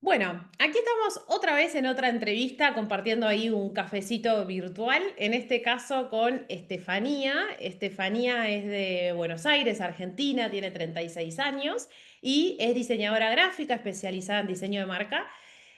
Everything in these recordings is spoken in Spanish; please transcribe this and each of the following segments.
Bueno, aquí estamos otra vez en otra entrevista compartiendo ahí un cafecito virtual, en este caso con Estefanía. Estefanía es de Buenos Aires, Argentina, tiene 36 años y es diseñadora gráfica especializada en diseño de marca.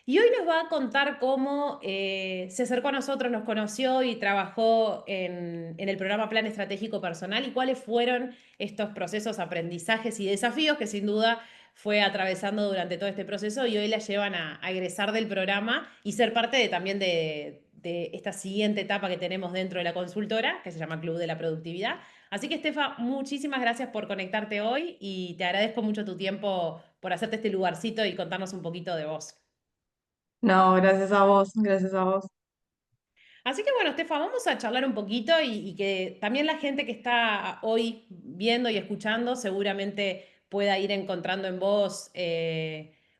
Y hoy nos va a contar cómo se acercó a nosotros, nos conoció y trabajó en el programa Plan Estratégico Personal y cuáles fueron estos procesos, aprendizajes y desafíos que sin duda fue atravesando durante todo este proceso y hoy la llevan a egresar del programa y ser parte también de esta siguiente etapa que tenemos dentro de la consultora, que se llama Club de la Productividad. Así que, Estefa, muchísimas gracias por conectarte hoy y te agradezco mucho tu tiempo por hacerte este lugarcito y contarnos un poquito de vos. No, gracias a vos, gracias a vos. Así que bueno, Estefa, vamos a charlar un poquito y que también la gente que está hoy viendo y escuchando seguramente pueda ir encontrando en vos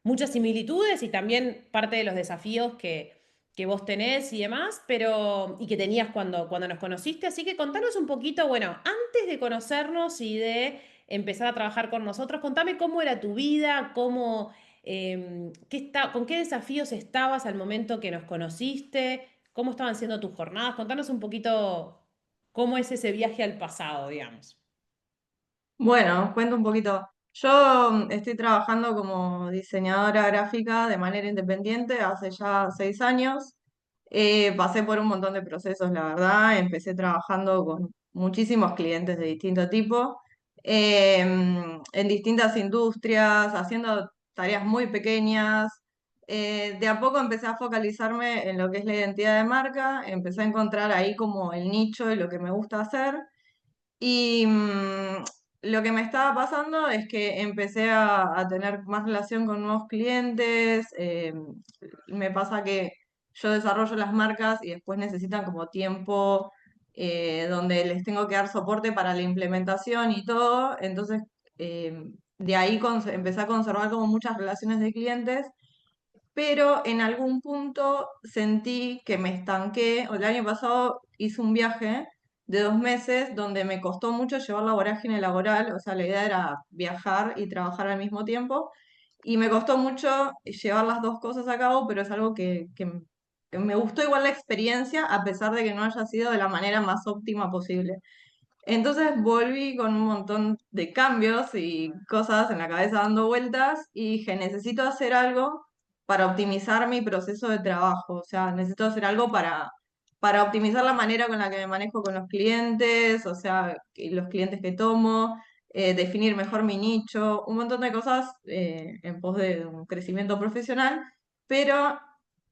muchas similitudes y también parte de los desafíos que vos tenés y demás, pero y que tenías cuando nos conociste. Así que contanos un poquito, bueno, antes de conocernos y de empezar a trabajar con nosotros, contame cómo era tu vida, con qué desafíos estabas al momento que nos conociste. ¿Cómo estaban siendo tus jornadas? Contanos un poquito cómo es ese viaje al pasado, digamos. Bueno, cuento un poquito. Yo estoy trabajando como diseñadora gráfica de manera independiente hace ya 6 años. Pasé por un montón de procesos, la verdad. Empecé trabajando con muchísimos clientes de distinto tipo, en distintas industrias, haciendo tareas muy pequeñas. De a poco empecé a focalizarme en lo que es la identidad de marca, empecé a encontrar ahí como el nicho y lo que me gusta hacer. Y lo que me estaba pasando es que empecé a tener más relación con nuevos clientes. Me pasa que yo desarrollo las marcas y después necesitan como tiempo, donde les tengo que dar soporte para la implementación y todo. Entonces, de ahí empecé a conservar como muchas relaciones de clientes, pero en algún punto sentí que me estanqué. El año pasado hice un viaje de 2 meses donde me costó mucho llevar la vorágine laboral, o sea, la idea era viajar y trabajar al mismo tiempo, y me costó mucho llevar las dos cosas a cabo, pero es algo que me gustó igual la experiencia, a pesar de que no haya sido de la manera más óptima posible. Entonces volví con un montón de cambios y cosas en la cabeza dando vueltas y dije, necesito hacer algo para optimizar mi proceso de trabajo, o sea, necesito hacer algo para optimizar la manera con la que me manejo con los clientes, o sea, los clientes que tomo, definir mejor mi nicho, un montón de cosas en pos de un crecimiento profesional, pero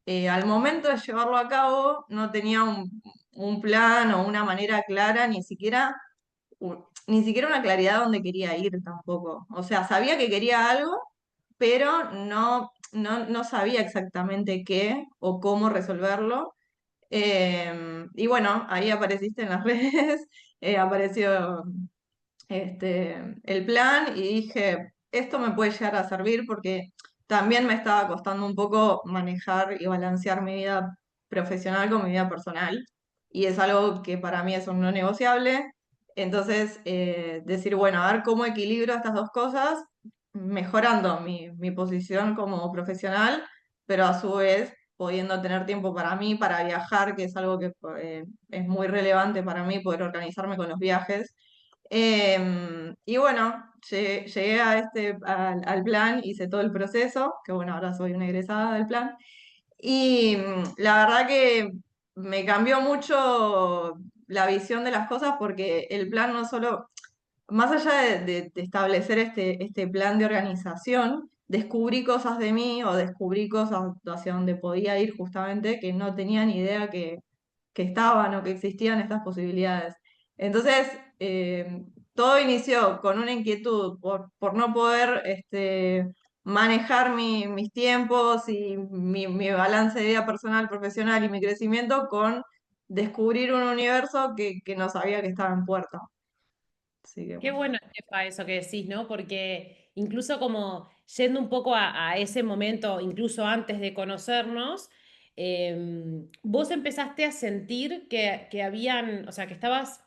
al momento de llevarlo a cabo no tenía un plan o una manera clara, ni siquiera una claridad a dónde quería ir tampoco. O sea, sabía que quería algo, pero no sabía exactamente qué o cómo resolverlo. Y bueno, ahí apareciste en las redes, apareció el plan y dije, esto me puede llegar a servir porque también me estaba costando un poco manejar y balancear mi vida profesional con mi vida personal y es algo que para mí es un no negociable. Entonces, decir, bueno, a ver cómo equilibro estas dos cosas, mejorando mi posición como profesional, pero a su vez pudiendo tener tiempo para mí, para viajar, que es algo que es muy relevante para mí, poder organizarme con los viajes. Y bueno, llegué al plan, hice todo el proceso, que bueno, ahora soy una egresada del plan, y la verdad que me cambió mucho la visión de las cosas porque el plan no solo, más allá de establecer este plan de organización, descubrí cosas de mí o descubrí cosas hacia donde podía ir justamente que no tenía ni idea que estaban o que existían estas posibilidades. Entonces, todo inició con una inquietud por no poder manejar mis tiempos y mi balance de vida personal, profesional y mi crecimiento con descubrir un universo que no sabía que estaba en puerta. Así que Qué bueno. bueno, Estefa, eso que decís, ¿no? Porque incluso como yendo un poco a ese momento, incluso antes de conocernos, vos empezaste a sentir que habían, o sea, que estabas,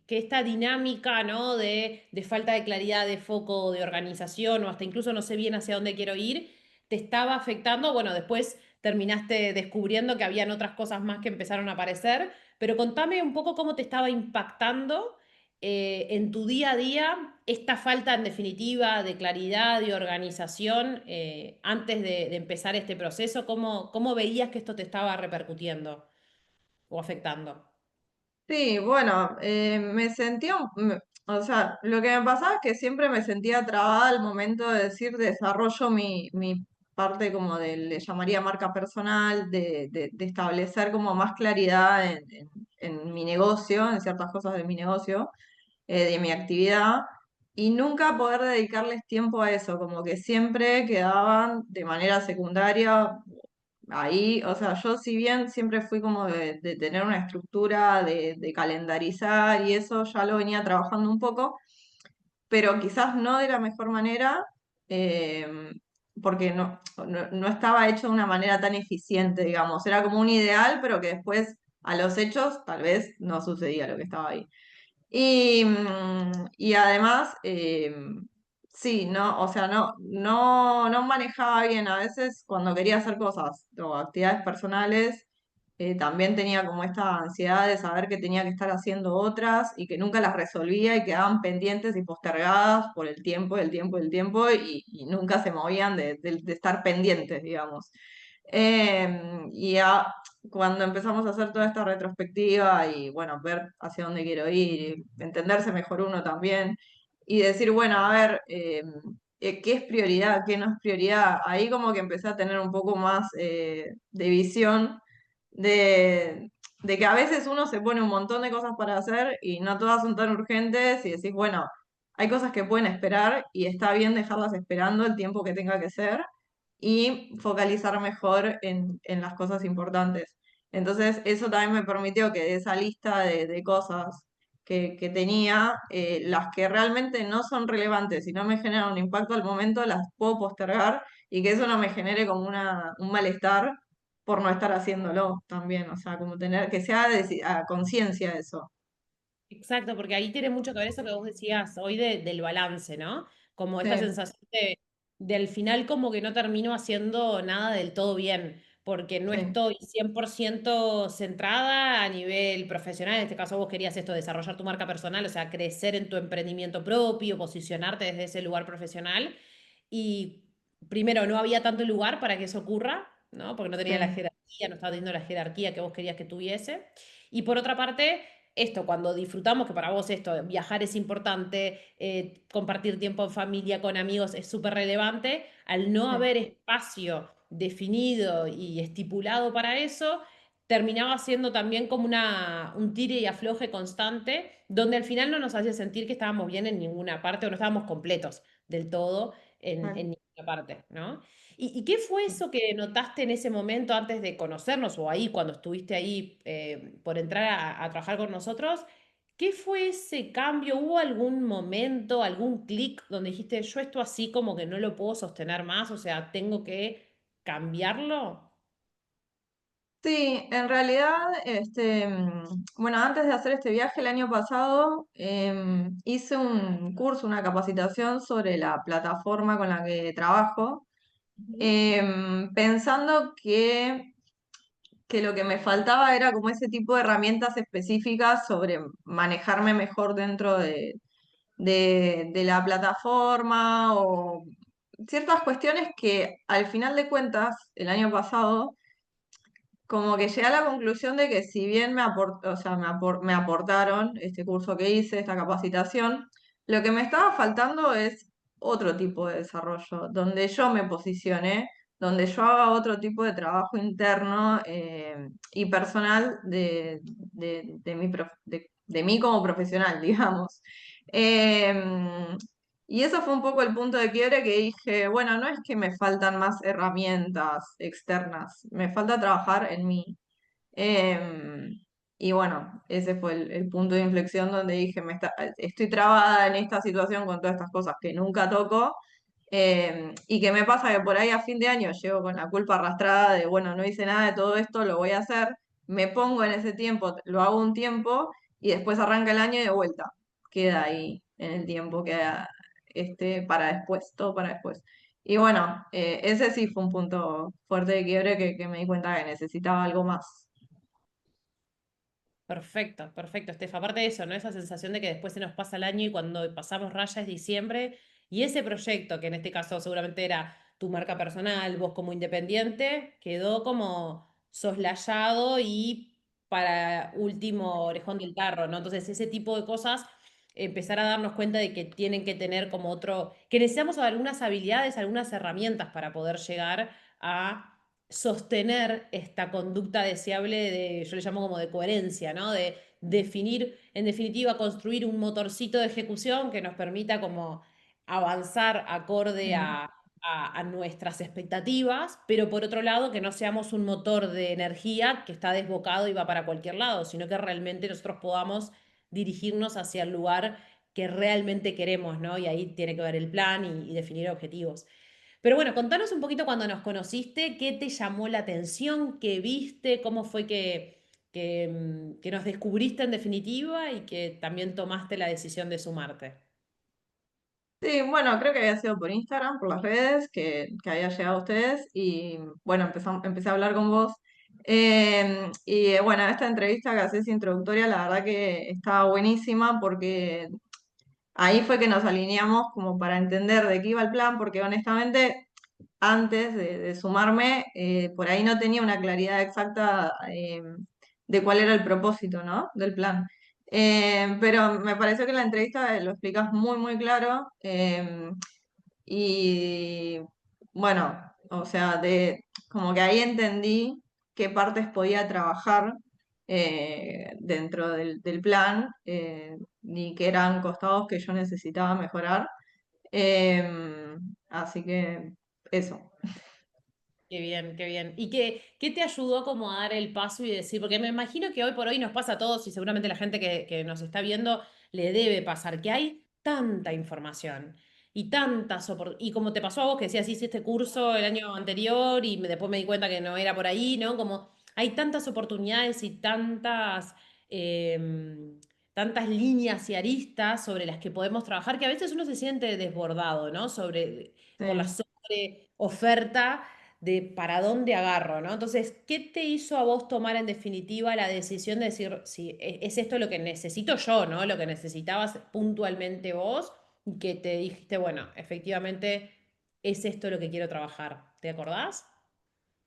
que esta dinámica, ¿no? De falta de claridad, de foco, de organización, o hasta incluso no sé bien hacia dónde quiero ir, te estaba afectando. Bueno, después terminaste descubriendo que habían otras cosas más que empezaron a aparecer, pero contame un poco cómo te estaba impactando en tu día a día esta falta en definitiva de claridad y organización antes de empezar este proceso. ¿Cómo veías que esto te estaba repercutiendo o afectando? Sí, bueno, me sentía, o sea, lo que me pasaba es que siempre me sentía trabada al momento de decir desarrollo mi parte como de, le llamaría marca personal, de establecer como más claridad en mi negocio, en ciertas cosas de mi negocio, de mi actividad, y nunca poder dedicarles tiempo a eso, como que siempre quedaban de manera secundaria ahí, o sea, yo si bien siempre fui como de tener una estructura, de calendarizar y eso, ya lo venía trabajando un poco, pero quizás no de la mejor manera, eh, porque no estaba hecho de una manera tan eficiente, digamos, era como un ideal, pero que después a los hechos tal vez no sucedía lo que estaba ahí. Y además, sí, no, o sea, no manejaba bien. A veces cuando quería hacer cosas o actividades personales, también tenía como esta ansiedad de saber que tenía que estar haciendo otras y que nunca las resolvía y quedaban pendientes y postergadas por el tiempo, el tiempo, el tiempo y nunca se movían de estar pendientes, digamos. Y cuando empezamos a hacer toda esta retrospectiva y bueno, ver hacia dónde quiero ir, y entenderse mejor uno también, y decir, bueno, a ver, qué es prioridad, qué no es prioridad, ahí como que empecé a tener un poco más de visión de, de que a veces uno se pone un montón de cosas para hacer y no todas son tan urgentes y decís, bueno, hay cosas que pueden esperar y está bien dejarlas esperando el tiempo que tenga que ser y focalizar mejor en las cosas importantes. Entonces, eso también me permitió que de esa lista de cosas que tenía, las que realmente no son relevantes y no me generan un impacto al momento, las puedo postergar y que eso no me genere como un malestar por no estar haciéndolo también. O sea, como tener que sea a conciencia eso. Exacto, porque ahí tiene mucho que ver eso que vos decías hoy del balance, ¿no? Como esta Sí, sensación del final como que no termino haciendo nada del todo bien, porque no sí, estoy 100% centrada a nivel profesional. En este caso vos querías esto, desarrollar tu marca personal, o sea, crecer en tu emprendimiento propio, posicionarte desde ese lugar profesional. Y primero, no había tanto lugar para que eso ocurra, ¿no? Porque no tenía la sí, jerarquía, no estaba teniendo la jerarquía que vos querías que tuviese. Y por otra parte esto, cuando disfrutamos, que para vos esto, viajar es importante, compartir tiempo en familia, con amigos es súper relevante, al no sí, haber espacio definido y estipulado para eso, terminaba siendo también como un tire y afloje constante, donde al final no nos hacía sentir que estábamos bien en ninguna parte o no estábamos completos del todo sí. en ninguna parte, ¿no? ¿Y qué fue eso que notaste en ese momento antes de conocernos o ahí cuando estuviste ahí por entrar a trabajar con nosotros? ¿Qué fue ese cambio? ¿Hubo algún momento, algún clic donde dijiste, yo esto así como que no lo puedo sostener más, o sea, tengo que cambiarlo? Sí, en realidad, bueno, antes de hacer este viaje el año pasado, hice un curso, una capacitación sobre la plataforma con la que trabajo, Ujú. pensando que lo que me faltaba era como ese tipo de herramientas específicas sobre manejarme mejor dentro de la plataforma o ciertas cuestiones que al final de cuentas, el año pasado, como que llegué a la conclusión de que si bien o sea, me aportaron este curso que hice, esta capacitación, lo que me estaba faltando es otro tipo de desarrollo, donde yo me posicione, donde yo haga otro tipo de trabajo interno y personal de mí como profesional, digamos. Em, y eso fue un poco el punto de quiebre que dije, bueno, no es que me faltan más herramientas externas, me falta trabajar en mí. Em, y bueno, ese fue el punto de inflexión donde dije, estoy trabada en esta situación con todas estas cosas que nunca toco. Y que me pasa que por ahí a fin de año llego con la culpa arrastrada de, bueno, no hice nada de todo esto, lo voy a hacer, me pongo en ese tiempo, lo hago un tiempo y después arranca el año y de vuelta. Queda ahí en el tiempo, queda para después, todo para después. Y bueno, ese sí fue un punto fuerte de quiebre que me di cuenta que necesitaba algo más. Perfecto, perfecto, Estefa. Aparte de eso, ¿no? Esa sensación de que después se nos pasa el año y cuando pasamos raya es diciembre y ese proyecto, que en este caso seguramente era tu marca personal, vos como independiente, quedó como soslayado y para último orejón del tarro, ¿no? Entonces ese tipo de cosas, empezar a darnos cuenta de que tienen que tener como otro, que necesitamos algunas habilidades, algunas herramientas para poder llegar a sostener esta conducta deseable de, yo le llamo como de coherencia, ¿no? De definir, en definitiva, construir un motorcito de ejecución que nos permita como avanzar acorde Mm. a nuestras expectativas, pero por otro lado que no seamos un motor de energía que está desbocado y va para cualquier lado, sino que realmente nosotros podamos dirigirnos hacia el lugar que realmente queremos, ¿no? Y ahí tiene que ver el plan y definir objetivos. Pero bueno, contanos un poquito cuando nos conociste, qué te llamó la atención, qué viste, cómo fue que nos descubriste en definitiva y que también tomaste la decisión de sumarte. Sí, bueno, creo que había sido por Instagram, por las redes, que había llegado a ustedes y bueno, empecé a hablar con vos. Bueno, esta entrevista que haces introductoria, la verdad que estaba buenísima porque ahí fue que nos alineamos como para entender de qué iba el plan, porque honestamente antes de sumarme, por ahí no tenía una claridad exacta de cuál era el propósito, ¿no? Del plan. Pero me pareció que en la entrevista lo explicas muy, muy claro. Y bueno, o sea, como que ahí entendí qué partes podía trabajar dentro del plan y qué eran costados que yo necesitaba mejorar. Así que eso. Qué bien, qué bien. ¿Y qué te ayudó como a dar el paso y decir, porque me imagino que hoy por hoy nos pasa a todos y seguramente la gente que nos está viendo le debe pasar, que hay tanta información y y como te pasó a vos que decías, hice este curso el año anterior y después me di cuenta que no era por ahí, ¿no? Como hay tantas oportunidades y tantas líneas y aristas sobre las que podemos trabajar que a veces uno se siente desbordado, ¿no? Por la Sí. sobre oferta de para dónde agarro, ¿no? Entonces, ¿qué te hizo a vos tomar en definitiva la decisión de decir, si es esto lo que necesito yo, ¿no? Lo que necesitabas puntualmente vos y que te dijiste, bueno, efectivamente es esto lo que quiero trabajar. ¿Te acordás?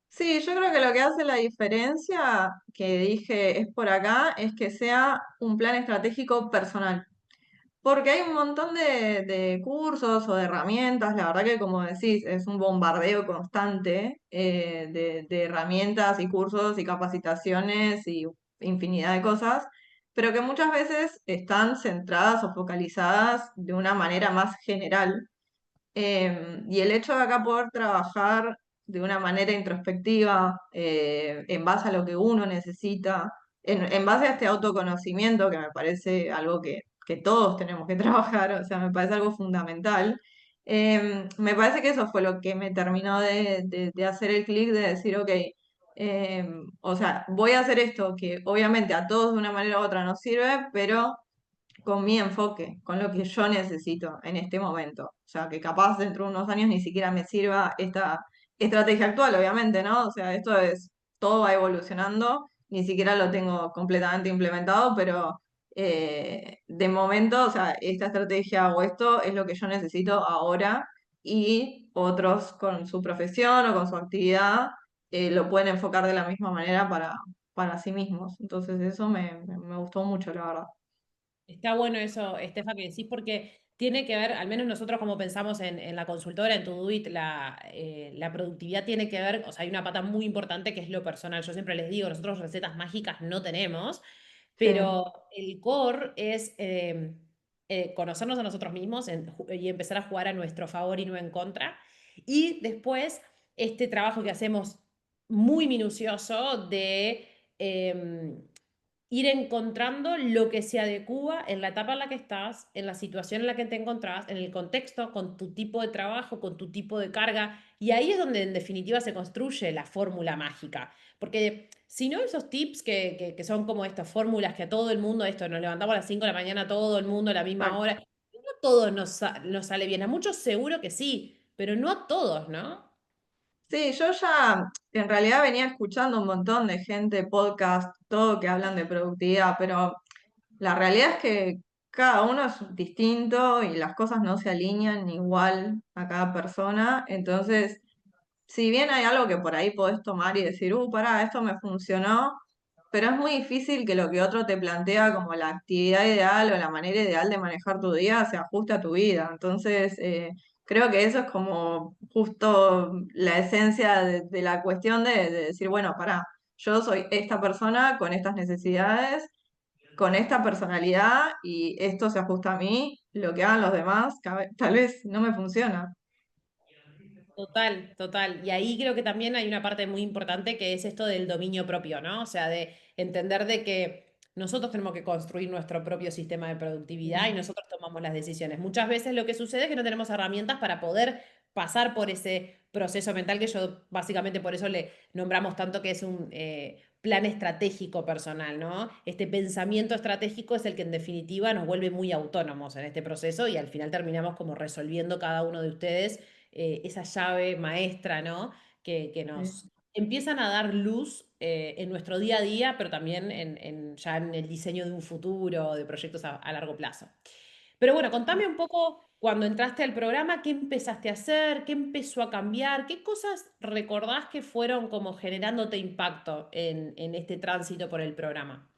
Sí, yo creo que lo que hace la diferencia, que dije es por acá, es que sea un plan estratégico personal. Porque hay un montón de cursos o de herramientas, la verdad que como decís, es un bombardeo constante de herramientas y cursos y capacitaciones y infinidad de cosas, pero que muchas veces están centradas o focalizadas de una manera más general y el hecho de acá poder trabajar de una manera introspectiva, en base a lo que uno necesita, en base a este autoconocimiento, que me parece algo que todos tenemos que trabajar, o sea, me parece algo fundamental. Me parece que eso fue lo que me terminó de hacer el clic, de decir, ok, o sea, voy a hacer esto que obviamente a todos de una manera u otra nos sirve, pero con mi enfoque, con lo que yo necesito en este momento. O sea, que capaz dentro de unos años ni siquiera me sirva esta estrategia actual, obviamente, ¿no? O sea, todo va evolucionando, ni siquiera lo tengo completamente implementado, pero de momento, o sea, esta estrategia o esto es lo que yo necesito ahora y otros con su profesión o con su actividad lo pueden enfocar de la misma manera para sí mismos. Entonces eso me gustó mucho, la verdad. Está bueno eso, Estefa, que decís, porque tiene que ver, al menos nosotros como pensamos en la consultora, en Todoit, la productividad tiene que ver, o sea, hay una pata muy importante que es lo personal. Yo siempre les digo, nosotros recetas mágicas no tenemos, Sí. pero el core es conocernos a nosotros mismos y empezar a jugar a nuestro favor y no en contra. Y después, este trabajo que hacemos muy minucioso de... em, ir encontrando lo que se adecua en la etapa en la que estás, en la situación en la que te encontrás, en el contexto, con tu tipo de trabajo, con tu tipo de carga. Y ahí es donde en definitiva se construye la fórmula mágica. Porque si no, esos tips que son como estas fórmulas que a todo el mundo, esto, nos levantamos a las 5 de la mañana, todo el mundo a la misma hora, no todo nos sale bien. A muchos seguro que sí, pero no a todos, ¿no? Sí, yo ya en realidad venía escuchando un montón de gente, podcast, todo que hablan de productividad, pero la realidad es que cada uno es distinto y las cosas no se alinean igual a cada persona. Entonces, si bien hay algo que por ahí podés tomar y decir, pará, esto me funcionó, pero es muy difícil que lo que otro te plantea como la actividad ideal o la manera ideal de manejar tu día se ajuste a tu vida. Entonces, creo que eso es como justo la esencia de la cuestión de decir, bueno, pará, yo soy esta persona con estas necesidades, con esta personalidad y esto se ajusta a mí, lo que hagan los demás, tal vez no me funciona. Total, total. Y ahí creo que también hay una parte muy importante que es esto del dominio propio, ¿no? O sea, de entender de que nosotros tenemos que construir nuestro propio sistema de productividad y nosotros tomamos las decisiones. Muchas veces lo que sucede es que no tenemos herramientas para poder pasar por ese proceso mental que yo básicamente por eso le nombramos tanto que es un plan estratégico personal, ¿no? Este pensamiento estratégico es el que en definitiva nos vuelve muy autónomos en este proceso y al final terminamos como resolviendo cada uno de ustedes esa llave maestra, ¿no? Que Sí. nos empiezan a dar luz en nuestro día a día, pero también ya en el diseño de un futuro, de proyectos a largo plazo. Pero bueno, contame un poco cuando entraste al programa, ¿qué empezaste a hacer? ¿Qué empezó a cambiar? ¿Qué cosas recordás que fueron como generándote impacto en este tránsito por el programa?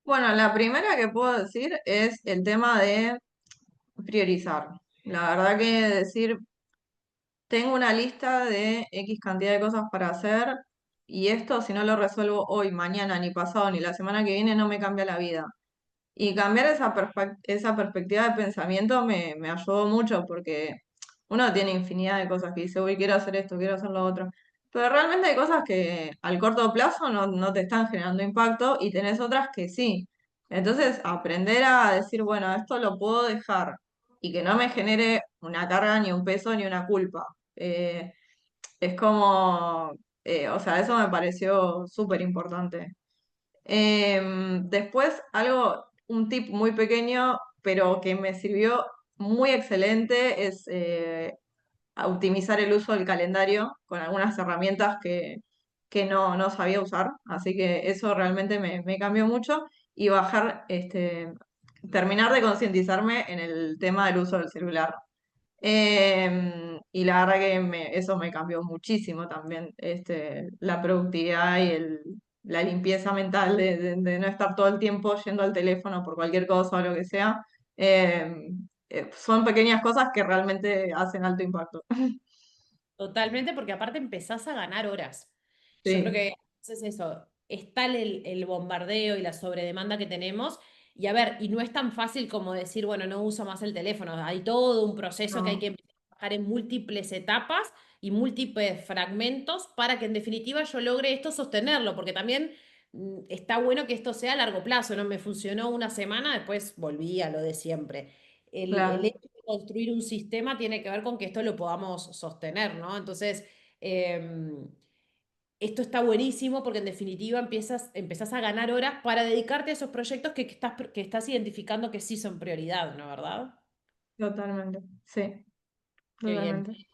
Bueno, la primera que puedo decir es el tema de priorizar. La verdad que decir, tengo una lista de X cantidad de cosas para hacer y esto si no lo resuelvo hoy, mañana, ni pasado, ni la semana que viene, no me cambia la vida. Y cambiar esa perspectiva de pensamiento me ayudó mucho porque uno tiene infinidad de cosas que dice, uy, quiero hacer esto, quiero hacer lo otro. Pero realmente hay cosas que al corto plazo no te están generando impacto y tenés otras que sí. Entonces, aprender a decir, bueno, esto lo puedo dejar y que no me genere una carga, ni un peso, ni una culpa. Eh, es como, o sea, eso me pareció súper importante. Después, un tip muy pequeño, pero que me sirvió muy excelente, es a optimizar el uso del calendario con algunas herramientas que no sabía usar. Así que eso realmente me cambió mucho y terminar de concientizarme en el tema del uso del celular. Y la verdad que eso me cambió muchísimo también, la productividad y la limpieza mental de no estar todo el tiempo yendo al teléfono por cualquier cosa o lo que sea. Son pequeñas cosas que realmente hacen alto impacto. Totalmente, porque aparte empezás a ganar horas. Yo creo Sí, que es eso, está el bombardeo y la sobredemanda que tenemos. Y a ver, y no es tan fácil como decir, bueno, no uso más el teléfono. Hay todo un proceso que hay no, que empezar a trabajar en múltiples etapas y múltiples fragmentos para que en definitiva yo logre esto sostenerlo, porque también está bueno que esto sea a largo plazo, ¿no? Me funcionó una semana, después volví a lo de siempre. El claro, hecho de construir un sistema tiene que ver con que esto lo podamos sostener, ¿no? Entonces, esto está buenísimo porque en definitiva empezás a ganar horas para dedicarte a esos proyectos que estás identificando que sí son prioridad, ¿no? ¿Verdad? totalmente. Sí, Qué bien. totalmente.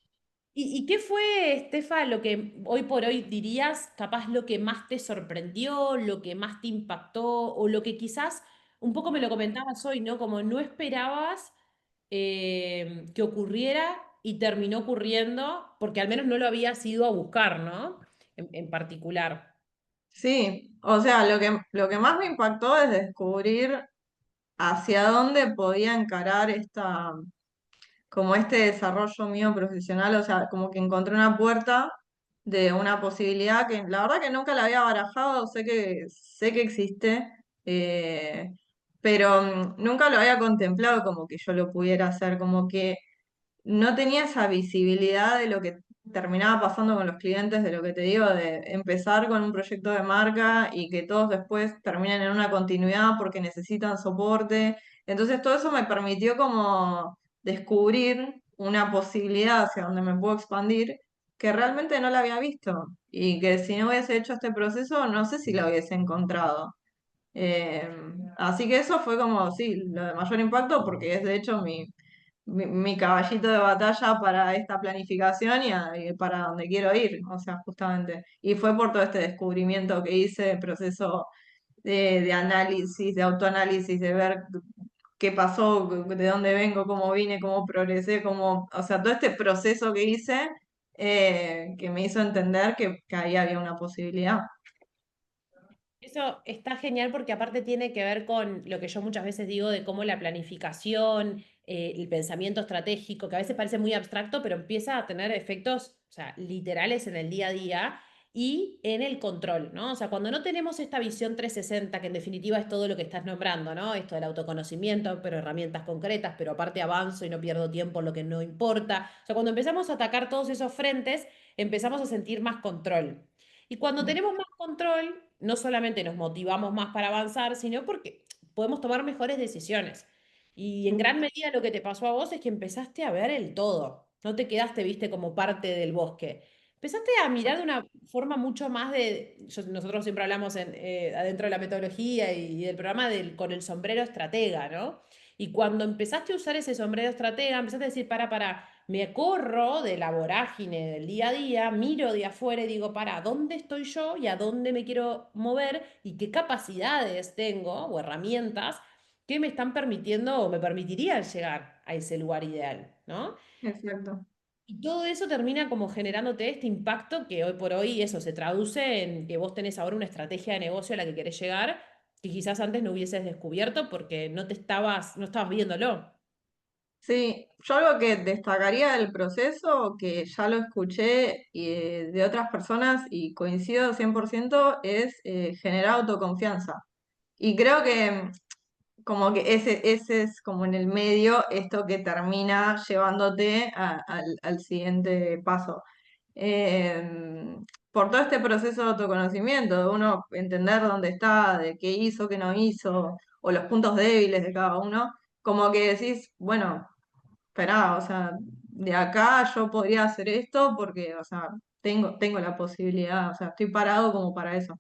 ¿Y qué fue, Estefa, lo que hoy por hoy dirías, capaz lo que más te sorprendió, lo que más te impactó, o lo que quizás, un poco me lo comentabas hoy, ¿no? Como no esperabas que ocurriera y terminó ocurriendo, porque al menos no lo habías ido a buscar, ¿no? En particular. Sí, o sea, lo que más me impactó es descubrir hacia dónde podía encarar como este desarrollo mío profesional, o sea, como que encontré una puerta de una posibilidad que la verdad que nunca la había barajado, sé que existe, eh, pero nunca lo había contemplado como que yo lo pudiera hacer, como que no tenía esa visibilidad de lo que terminaba pasando con los clientes, de lo que te digo, de empezar con un proyecto de marca y que todos después terminen en una continuidad porque necesitan soporte. Entonces todo eso me permitió como descubrir una posibilidad hacia donde me puedo expandir que realmente no la había visto y que si no hubiese hecho este proceso no sé si la hubiese encontrado. Eh, Así que eso fue como, sí, lo de mayor impacto porque es de hecho mi caballito de batalla para esta planificación y para donde quiero ir, o sea, justamente. Y fue por todo este descubrimiento que hice, de proceso de análisis, de autoanálisis, de ver qué pasó, de dónde vengo, cómo vine, cómo progresé, cómo, o sea, todo este proceso que hice que me hizo entender que ahí había una posibilidad. Eso está genial porque aparte tiene que ver con lo que yo muchas veces digo de cómo la planificación, el pensamiento estratégico, que a veces parece muy abstracto, pero empieza a tener efectos, o sea, literales en el día a día y en el control, ¿no? O sea, cuando no tenemos esta visión 360, que en definitiva es todo lo que estás nombrando, ¿no? Esto del autoconocimiento, pero herramientas concretas, pero aparte avanzo y no pierdo tiempo en lo que no importa. O sea, cuando empezamos a atacar todos esos frentes, empezamos a sentir más control. Y cuando tenemos más control, no solamente nos motivamos más para avanzar, sino porque podemos tomar mejores decisiones. Y en gran medida lo que te pasó a vos es que empezaste a ver el todo. No te quedaste, viste, como parte del bosque. Empezaste a mirar de una forma mucho más nosotros siempre hablamos adentro de la metodología y del programa con el sombrero estratega, ¿no? Y cuando empezaste a usar ese sombrero estratega, empezaste a decir, me corro de la vorágine del día a día, miro de afuera y digo, ¿dónde estoy yo y a dónde me quiero mover y qué capacidades tengo o herramientas que me están permitiendo o me permitirían llegar a ese lugar ideal, ¿no? Exacto. Y todo eso termina como generándote este impacto que hoy por hoy eso se traduce en que vos tenés ahora una estrategia de negocio a la que querés llegar que quizás antes no hubieses descubierto porque no estabas viéndolo. Sí, yo algo que destacaría del proceso, que ya lo escuché de otras personas y coincido 100%, es generar autoconfianza. Y creo que como que ese es como en el medio esto que termina llevándote al siguiente paso. Por todo este proceso de autoconocimiento, de uno entender dónde está, de qué hizo, qué no hizo, o los puntos débiles de cada uno, como que decís, bueno, esperá, o sea, de acá yo podría hacer esto porque, o sea, tengo la posibilidad, o sea, estoy parado como para eso.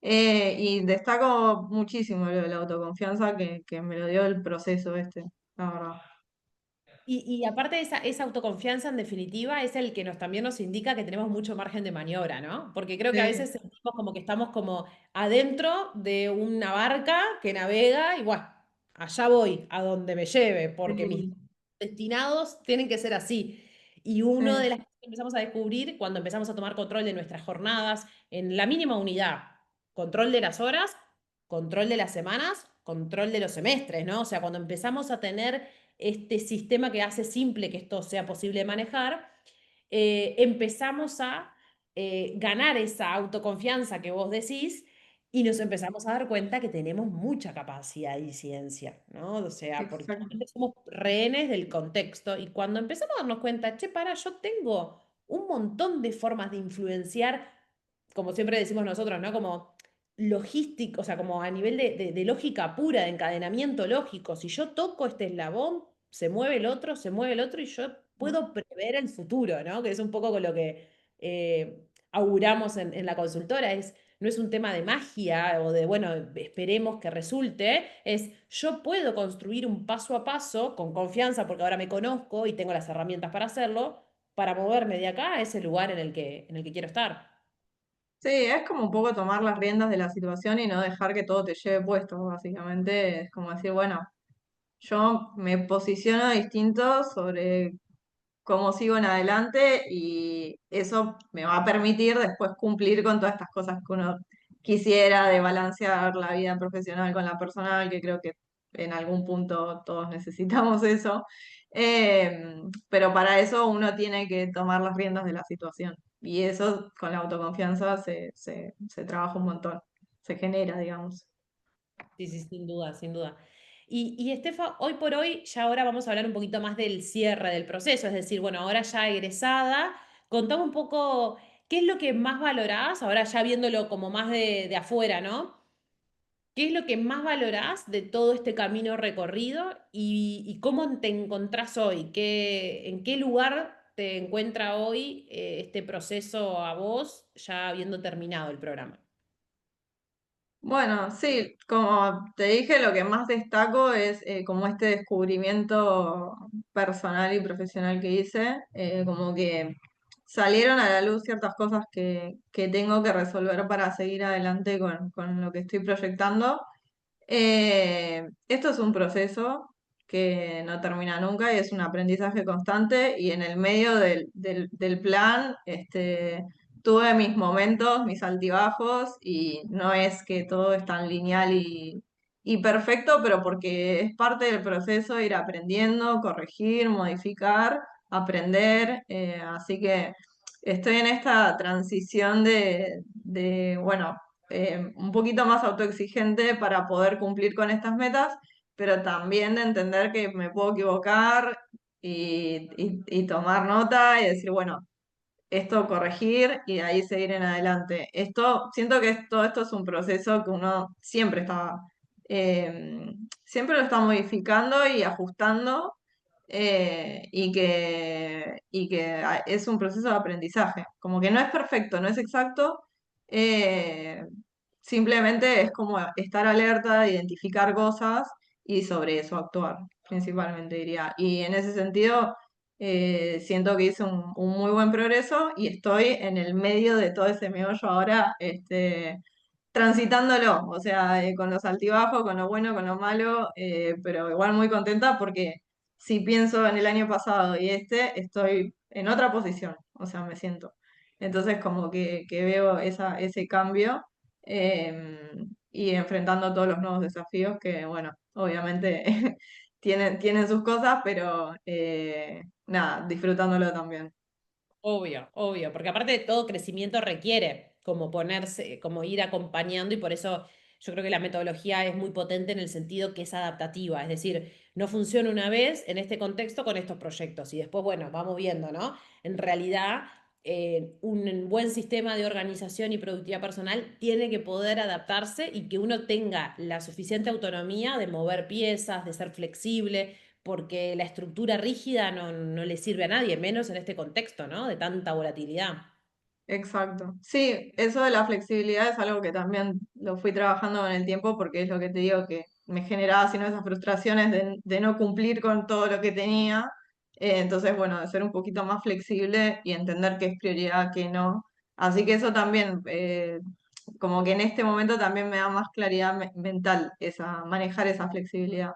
Y destaco muchísimo lo de la autoconfianza que me lo dio el proceso este, la verdad. Y aparte de esa autoconfianza, en definitiva, es el que también nos indica que tenemos mucho margen de maniobra, ¿no? Porque creo que a Sí, veces sentimos como que estamos como adentro de una barca que navega y bueno, allá voy, a donde me lleve, porque mis sí, destinados tienen que ser así. Y uno de sí, las cosas que empezamos a descubrir cuando empezamos a tomar control de nuestras jornadas en la mínima unidad, control de las horas, control de las semanas, control de los semestres, ¿no? O sea, cuando empezamos a tener este sistema que hace simple que esto sea posible de manejar, empezamos a ganar esa autoconfianza que vos decís y nos empezamos a dar cuenta que tenemos mucha capacidad de incidencia, ¿no? O sea, porque exacto. antes somos rehenes del contexto y cuando empezamos a darnos cuenta, che, yo tengo un montón de formas de influenciar, como siempre decimos nosotros, ¿no? Como logístico, o sea, como a nivel de lógica pura, de encadenamiento lógico. Si yo toco este eslabón, se mueve el otro y yo puedo prever el futuro, ¿no? Que es un poco con lo que auguramos en la consultora. No es un tema de magia o de, bueno, esperemos que resulte, es yo puedo construir un paso a paso con confianza porque ahora me conozco y tengo las herramientas para hacerlo, para moverme de acá a ese lugar en el que quiero estar. Sí, es como un poco tomar las riendas de la situación y no dejar que todo te lleve puesto, básicamente. Es como decir, bueno, yo me posiciono distinto sobre cómo sigo en adelante y eso me va a permitir después cumplir con todas estas cosas que uno quisiera de balancear la vida profesional con la personal, que creo que en algún punto todos necesitamos eso. Pero para eso uno tiene que tomar las riendas de la situación y eso con la autoconfianza se trabaja un montón, se genera, digamos. Sí, sí, sin duda, sin duda. Y Estefa, hoy por hoy, ya ahora vamos a hablar un poquito más del cierre del proceso, es decir, bueno, ahora ya egresada, contame un poco qué es lo que más valorás, ahora ya viéndolo como más de afuera, ¿no? ¿Qué es lo que más valorás de todo este camino recorrido y cómo te encontrás hoy? ¿En qué lugar te encuentra hoy este proceso a vos, ya habiendo terminado el programa? Bueno, sí, como te dije, lo que más destaco es como este descubrimiento personal y profesional que hice, como que salieron a la luz ciertas cosas que tengo que resolver para seguir adelante con lo que estoy proyectando. Esto es un proceso que no termina nunca y es un aprendizaje constante y en el medio del plan tuve mis momentos, mis altibajos y no es que todo es tan lineal y perfecto, pero porque es parte del proceso ir aprendiendo, corregir, modificar, aprender. Así que estoy en esta transición bueno, un poquito más autoexigente para poder cumplir con estas metas, pero también de entender que me puedo equivocar y tomar nota y decir, bueno, esto corregir y de ahí seguir en adelante. Siento que todo esto es un proceso que uno eh, siempre lo está modificando y ajustando y que es un proceso de aprendizaje. Como que no es perfecto, no es exacto, eh, simplemente es como estar alerta, identificar cosas y sobre eso actuar, principalmente diría. Y en ese sentido siento que hice un muy buen progreso y estoy en el medio de todo ese meollo ahora, transitándolo, o sea, con los altibajos, con lo bueno, con lo malo, pero igual muy contenta porque si pienso en el año pasado y estoy en otra posición, o sea, me siento. Entonces como que veo ese cambio y enfrentando todos los nuevos desafíos que, bueno, obviamente tienen sus cosas, pero nada, disfrutándolo también. Obvio, obvio, porque aparte de todo crecimiento requiere como ponerse, como ir acompañando y por eso yo creo que la metodología es muy potente en el sentido que es adaptativa, es decir, no funciona una vez en este contexto con estos proyectos y después, bueno, vamos viendo, ¿no? En realidad, un buen sistema de organización y productividad personal tiene que poder adaptarse y que uno tenga la suficiente autonomía de mover piezas, de ser flexible porque la estructura rígida no le sirve a nadie, menos en este contexto, ¿no? De tanta volatilidad. Exacto. Sí, eso de la flexibilidad es algo que también lo fui trabajando con el tiempo porque es lo que te digo que me generaba sino esas frustraciones de no cumplir con todo lo que tenía. Entonces, bueno, de ser un poquito más flexible y entender qué es prioridad, qué no. Así que eso también, como que en este momento también me da más claridad mental, manejar esa flexibilidad.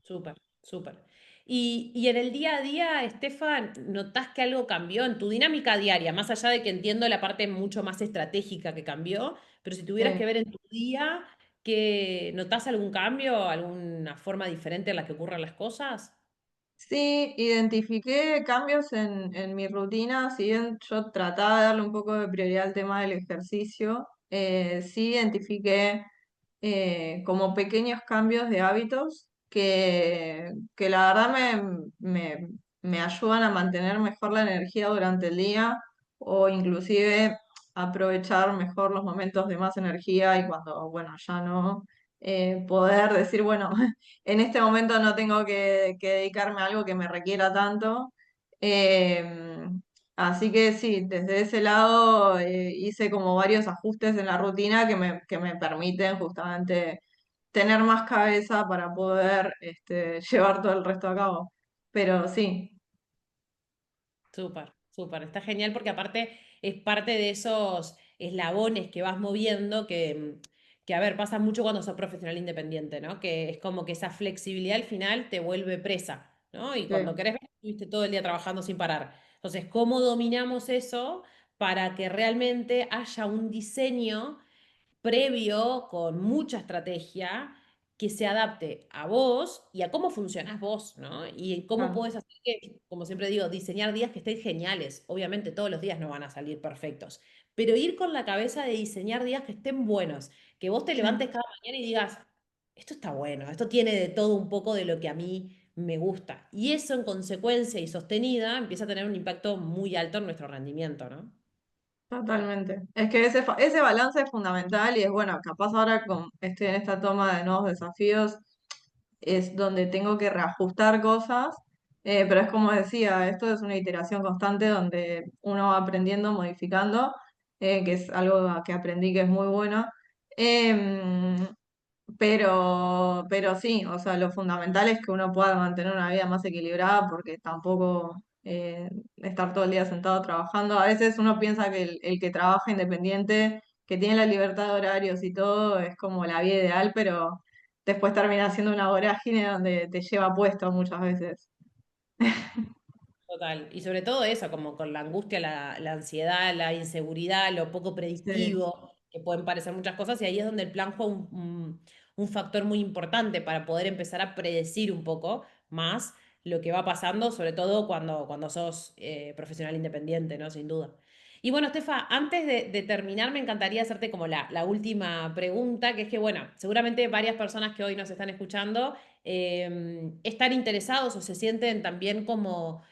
Súper, súper. Y en el día a día, Estefan, ¿notás que algo cambió en tu dinámica diaria? Más allá de que entiendo la parte mucho más estratégica que cambió, pero si tuvieras que Sí. ver en tu día, ¿que notás algún cambio, alguna forma diferente en la que ocurran las cosas? Sí, identifiqué cambios en mi rutina, si bien yo trataba de darle un poco de prioridad al tema del ejercicio, sí identifiqué como pequeños cambios de hábitos que la verdad me ayudan a mantener mejor la energía durante el día o inclusive aprovechar mejor los momentos de más energía y cuando, bueno, ya no, poder decir, bueno, en este momento no tengo que dedicarme a algo que me requiera tanto. Eh, Así que sí, desde ese lado hice como varios ajustes en la rutina que me permiten justamente tener más cabeza para poder llevar todo el resto a cabo. Pero sí, Súper, súper. Está genial porque aparte es parte de esos eslabones que vas moviendo que a ver, pasa mucho cuando sos profesional independiente, ¿no? Que es como que esa flexibilidad al final te vuelve presa, ¿no? Y cuando sí, querés ver, estuviste todo el día trabajando sin parar. Entonces, ¿cómo dominamos eso para que realmente haya un diseño previo, con mucha estrategia, que se adapte a vos y a cómo funcionás vos, ¿no? Y en cómo claro, podés hacer que, como siempre digo, diseñar días que estén geniales. Obviamente todos los días no van a salir perfectos, pero ir con la cabeza de diseñar días que estén buenos, que vos te levantes sí, cada mañana y digas, esto está bueno, esto tiene de todo un poco de lo que a mí me gusta. Y eso en consecuencia y sostenida empieza a tener un impacto muy alto en nuestro rendimiento, ¿no? totalmente. Es que ese balance es fundamental y es bueno, capaz ahora estoy en esta toma de nuevos desafíos es donde tengo que reajustar cosas, pero es como decía, esto es una iteración constante donde uno va aprendiendo, modificando. que es algo que aprendí que es muy bueno. Em, pero sí, o sea, lo fundamental es que uno pueda mantener una vida más equilibrada porque tampoco estar todo el día sentado trabajando. A veces uno piensa que el que trabaja independiente, que tiene la libertad de horarios y todo, es como la vida ideal, pero después termina siendo una vorágine donde te lleva puesto muchas veces. Total. Y sobre todo eso, como con la angustia, la ansiedad, la inseguridad, lo poco Sí. predictivo, que pueden parecer muchas cosas, y ahí es donde el plan juega un factor muy importante para poder empezar a predecir un poco más lo que va pasando, sobre todo cuando sos profesional independiente, ¿no? Sin duda. Y bueno, Estefa, antes de terminar, me encantaría hacerte como la última pregunta, que es que, bueno, seguramente varias personas que hoy nos están escuchando están interesados o se sienten también como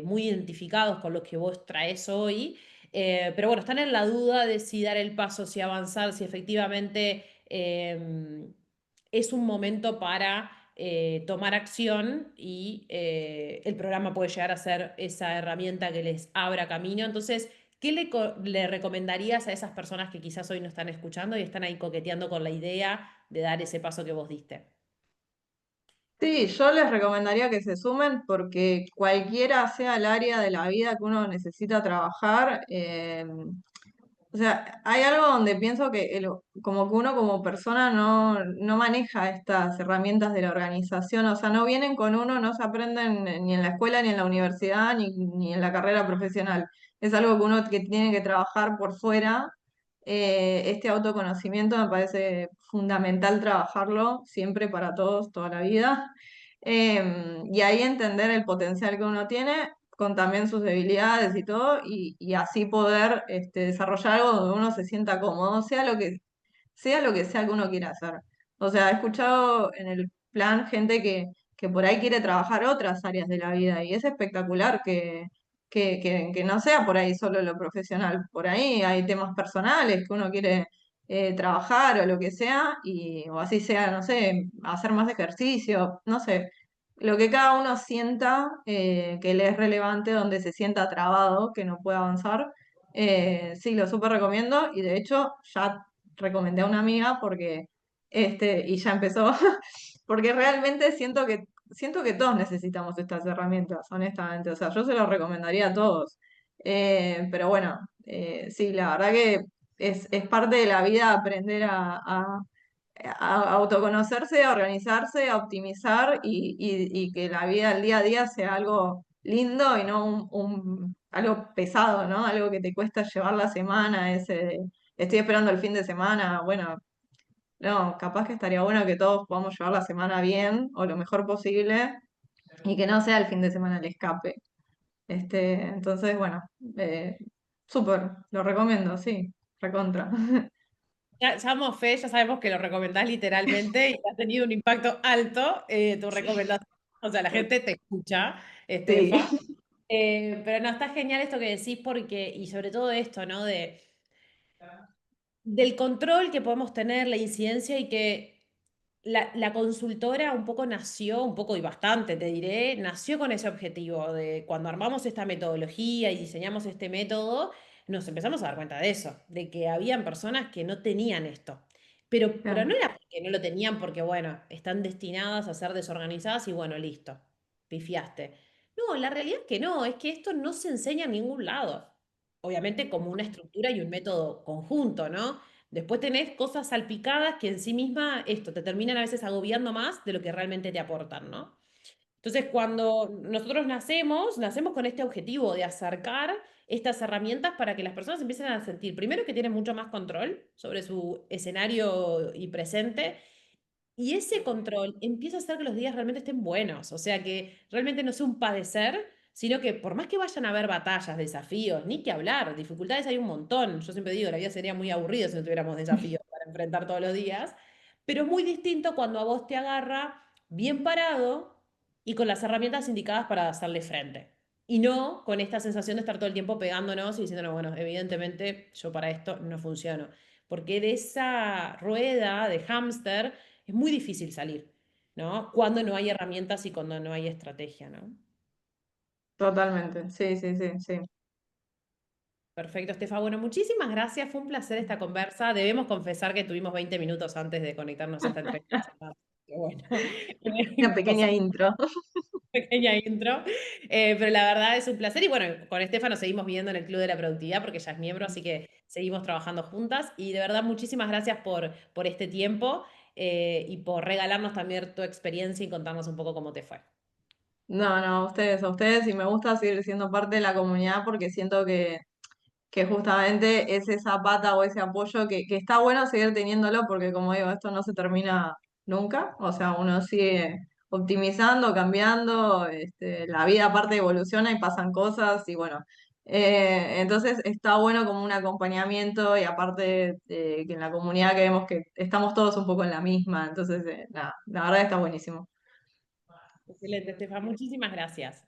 muy identificados con lo que vos traes hoy, pero bueno, están en la duda de si dar el paso, si avanzar, si efectivamente es un momento para tomar acción y el programa puede llegar a ser esa herramienta que les abra camino. Entonces, ¿qué le recomendarías a esas personas que quizás hoy no están escuchando y están ahí coqueteando con la idea de dar ese paso que vos diste? Sí, yo les recomendaría que se sumen porque cualquiera sea el área de la vida que uno necesita trabajar, o sea, hay algo donde pienso que como que uno como persona no maneja estas herramientas de la organización, o sea, no vienen con uno, no se aprenden ni en la escuela, ni en la universidad, ni en la carrera profesional. Es algo que uno que tiene que trabajar por fuera. Este autoconocimiento me parece fundamental trabajarlo siempre para todos, toda la vida. Y ahí entender el potencial que uno tiene con también sus debilidades y todo, y así poder desarrollar algo donde uno se sienta cómodo, sea lo que sea que uno quiera hacer. O sea, he escuchado en el plan gente que por ahí quiere trabajar otras áreas de la vida y es espectacular que no sea por ahí solo lo profesional. Por ahí hay temas personales que uno quiere trabajar o lo que sea, o así sea, no sé, hacer más ejercicio, no sé. Lo que cada uno sienta que le es relevante, donde se sienta trabado, que no puede avanzar. Sí, lo súper recomiendo y de hecho ya recomendé a una amiga porque y ya empezó, porque realmente siento que todos necesitamos estas herramientas, honestamente. O sea, yo se los recomendaría a todos. Pero bueno, sí, la verdad que es parte de la vida aprender a autoconocerse, a organizarse, a optimizar y que la vida, el día a día sea algo lindo y no algo pesado, ¿no? Algo que te cuesta llevar la semana, estoy esperando el fin de semana, bueno, no, capaz que estaría bueno que todos podamos llevar la semana bien o lo mejor posible y que no sea el fin de semana el escape. Entonces, bueno, eh, súper, lo recomiendo, sí, recontra. Ya somos fe, ya sabemos que lo recomendás literalmente y ha tenido un impacto alto tu recomendación. O sea, la gente te escucha, Sí, Estefa. Pero no, está genial esto que decís porque, y sobre todo esto, ¿no? Del control que podemos tener, la incidencia y que la consultora un poco nació, un poco y bastante, te diré, nació con ese objetivo de cuando armamos esta metodología y diseñamos este método, nos empezamos a dar cuenta de eso, de que habían personas que no tenían esto. Pero no claro, era porque no lo tenían, porque bueno, están destinadas a ser desorganizadas y bueno, listo, pifiaste. No, la realidad es que no, es que esto no se enseña en ningún lado. Obviamente como una estructura y un método conjunto, ¿no? Después tenés cosas salpicadas que en sí misma esto te terminan a veces agobiando más de lo que realmente te aportan, ¿no? Entonces, cuando nosotros nacemos con este objetivo de acercar estas herramientas para que las personas empiecen a sentir, primero, que tienen mucho más control sobre su escenario y presente, y ese control empieza a hacer que los días realmente estén buenos, o sea, que realmente no sea un padecer, sino que por más que vayan a haber batallas, desafíos, ni que hablar, dificultades hay un montón. Yo siempre digo, la vida sería muy aburrida si no tuviéramos desafíos para enfrentar todos los días, pero es muy distinto cuando a vos te agarra bien parado y con las herramientas indicadas para hacerle frente. Y no con esta sensación de estar todo el tiempo pegándonos y diciéndonos, bueno, evidentemente yo para esto no funciono. Porque de esa rueda de hámster es muy difícil salir, ¿no? Cuando no hay herramientas y cuando no hay estrategia, ¿no? totalmente, sí, sí, sí, sí. Perfecto, Estefa. Bueno, muchísimas gracias. Fue un placer esta conversa. Debemos confesar que tuvimos 20 minutos antes de conectarnos a esta entrevista. Pero bueno, Una pequeña cosas, intro. pequeña intro. Pero la verdad es un placer. Y bueno, con Estefano seguimos viendo en el Club de la Productividad porque ella es miembro, así que seguimos trabajando juntas. Y de verdad, muchísimas gracias por este tiempo y por regalarnos también tu experiencia y contarnos un poco cómo te fue. No, no, a ustedes, y me gusta seguir siendo parte de la comunidad porque siento que justamente es esa pata o ese apoyo que está bueno seguir teniéndolo porque como digo, esto no se termina nunca, o sea, uno sigue optimizando, cambiando, la vida aparte evoluciona y pasan cosas y bueno, entonces está bueno como un acompañamiento y aparte que en la comunidad que vemos que estamos todos un poco en la misma, entonces nada, la verdad está buenísimo. Excelente, Estefan. Muchísimas gracias.